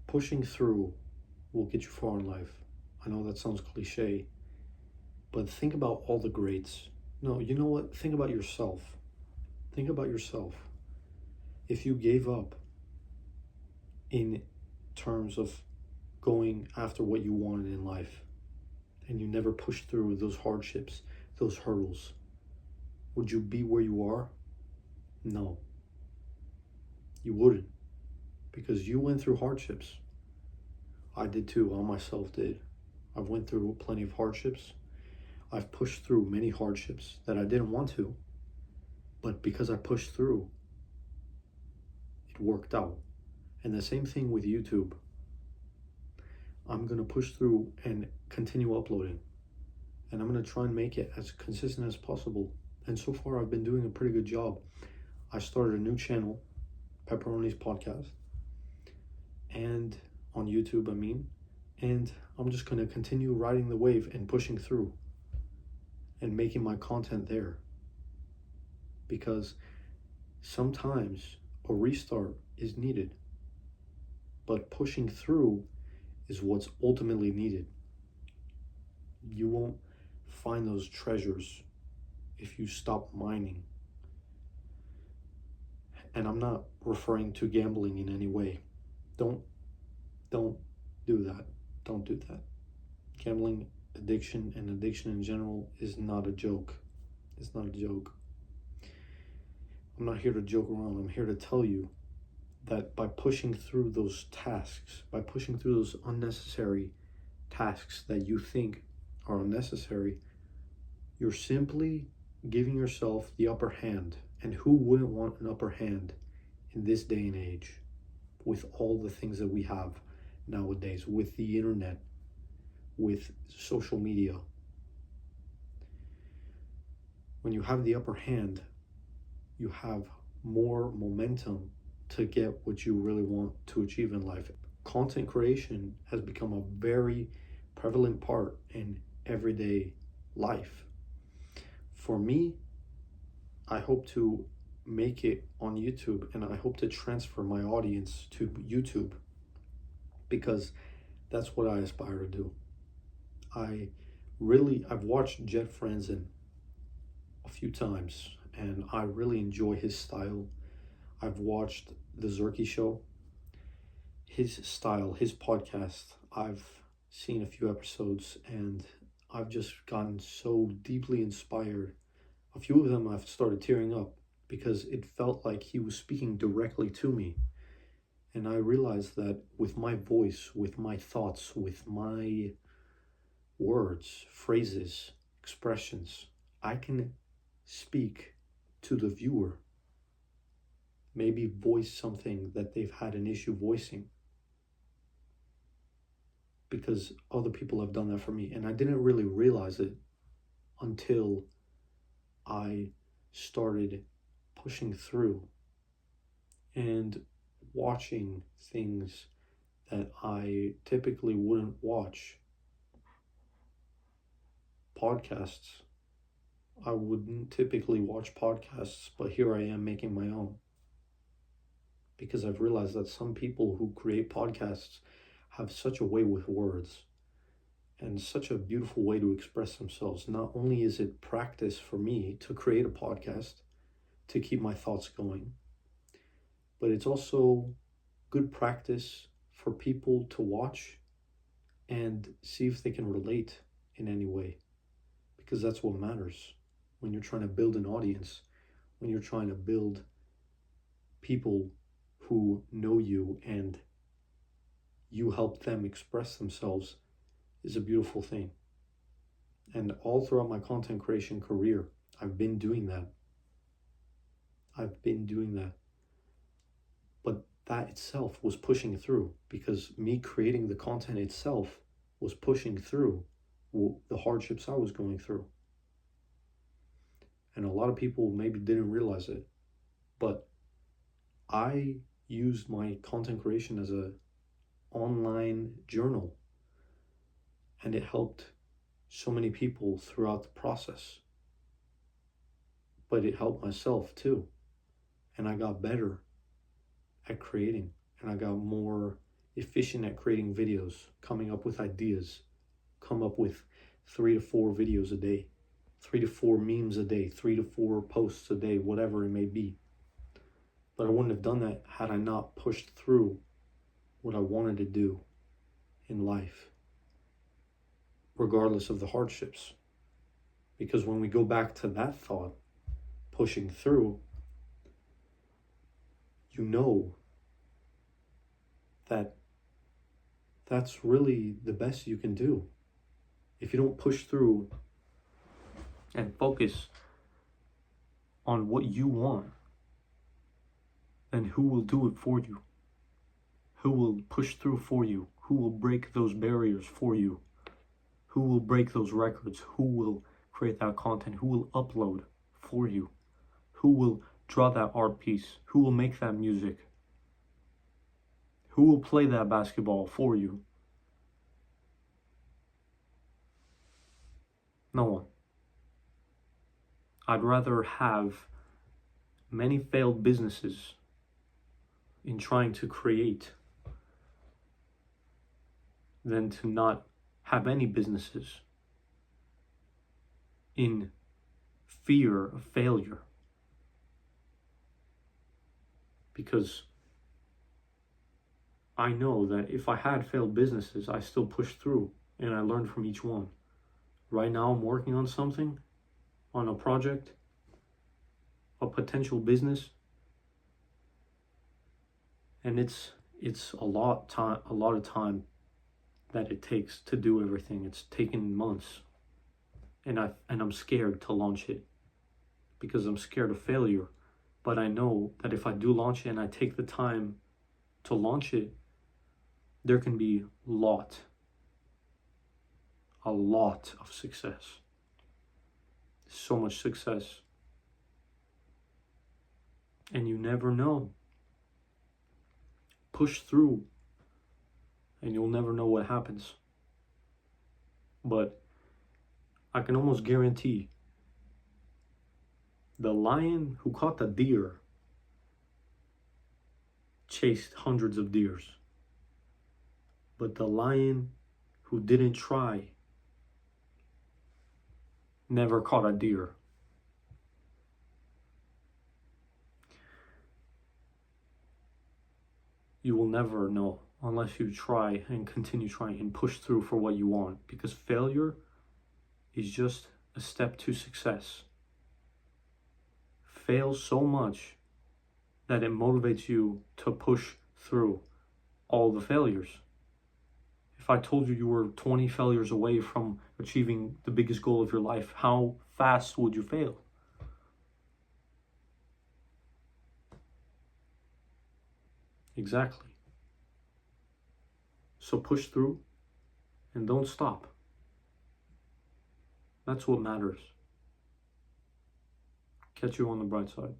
Pushing through will get you far in life. I know that sounds cliche, but think about all the greats. No, you know what? Think about yourself. Think about yourself. If you gave up in terms of going after what you wanted in life and you never pushed through those hardships, those hurdles, would you be where you are? No, you wouldn't, because you went through hardships. I did too. I myself did. I've went through plenty of hardships. I've pushed through many hardships that I didn't want to, but because I pushed through, it worked out. And the same thing with YouTube. I'm going to push through and continue uploading. And I'm going to try and make it as consistent as possible. And so far, I've been doing a pretty good job. I started a new channel, Pepperoni's podcast, and on YouTube, and I'm just going to continue riding the wave and pushing through and making my content there. Because sometimes a restart is needed, but pushing through is what's ultimately needed. You won't find those treasures if you stop mining. And I'm not referring to gambling in any way. Don't do that. Don't do that. Gambling addiction and addiction in general is not a joke. It's not a joke. I'm not here to joke around. I'm here to tell you that by pushing through those tasks, by pushing through those unnecessary tasks that you think are unnecessary, you're simply giving yourself the upper hand. And who wouldn't want an upper hand in this day and age with all the things that we have nowadays, with the internet, with social media? When you have the upper hand, you have more momentum to get what you really want to achieve in life. Content creation has become a very prevalent part in everyday life. For me, I hope to make it on YouTube, and I hope to transfer my audience to YouTube, because that's what I aspire to do. I've watched Jet Franzen a few times, and I really enjoy his style. I've watched The Zerky Show, his style, his podcast. I've seen a few episodes, and I've just gotten so deeply inspired. A few of them I've started tearing up because it felt like he was speaking directly to me. And I realized that with my voice, with my thoughts, with my words, phrases, expressions, I can speak to the viewer. Maybe voice something that they've had an issue voicing, because other people have done that for me. And I didn't really realize it until I started pushing through and watching things that I typically wouldn't watch. Podcasts. I wouldn't typically watch podcasts, but here I am making my own. Because I've realized that some people who create podcasts have such a way with words and such a beautiful way to express themselves. Not only is it practice for me to create a podcast, to keep my thoughts going, but it's also good practice for people to watch and see if they can relate in any way, because that's what matters when you're trying to build an audience, when you're trying to build people who know you and you help them express themselves, is a beautiful thing. And all throughout my content creation career, I've been doing that. But that itself was pushing through, because me creating the content itself was pushing through the hardships I was going through. And a lot of people maybe didn't realize it, but I used my content creation as an online journal, and it helped so many people throughout the process. But it helped myself too, and I got better at creating, and I got more efficient at creating videos, coming up with ideas, come up with 3 to 4 videos a day, 3 to 4 memes a day, 3 to 4 posts a day, whatever it may be. But I wouldn't have done that had I not pushed through what I wanted to do in life, regardless of the hardships. Because when we go back to that thought, pushing through, you know that that's really the best you can do. If you don't push through and focus on what you want, then who will do it for you? Who will push through for you? Who will break those barriers for you? Who will break those records? Who will create that content? Who will upload for you? Who will draw that art piece? Who will make that music? Who will play that basketball for you? No one. I'd rather have many failed businesses in trying to create than to not have any businesses in fear of failure. Because I know that if I had failed businesses, I still pushed through and I learned from each one. Right now I'm working on something, on a project, a potential business, and it's a lot of time that it takes to do everything. It's taken months, and I'm scared to launch it because I'm scared of failure. But I know that if I do launch it and I take the time to launch it, there can be a lot of success. So much success. And you never know. Push through and you'll never know what happens. But I can almost guarantee the lion who caught the deer chased hundreds of deers. But the lion who didn't try never caught a deer. You will never know unless you try and continue trying and push through for what you want, because failure is just a step to success. Fail so much that it motivates you to push through all the failures. If I told you you were 20 failures away from achieving the biggest goal of your life, how fast would you fail? Exactly. So push through and don't stop. That's what matters. Catch you on the bright side.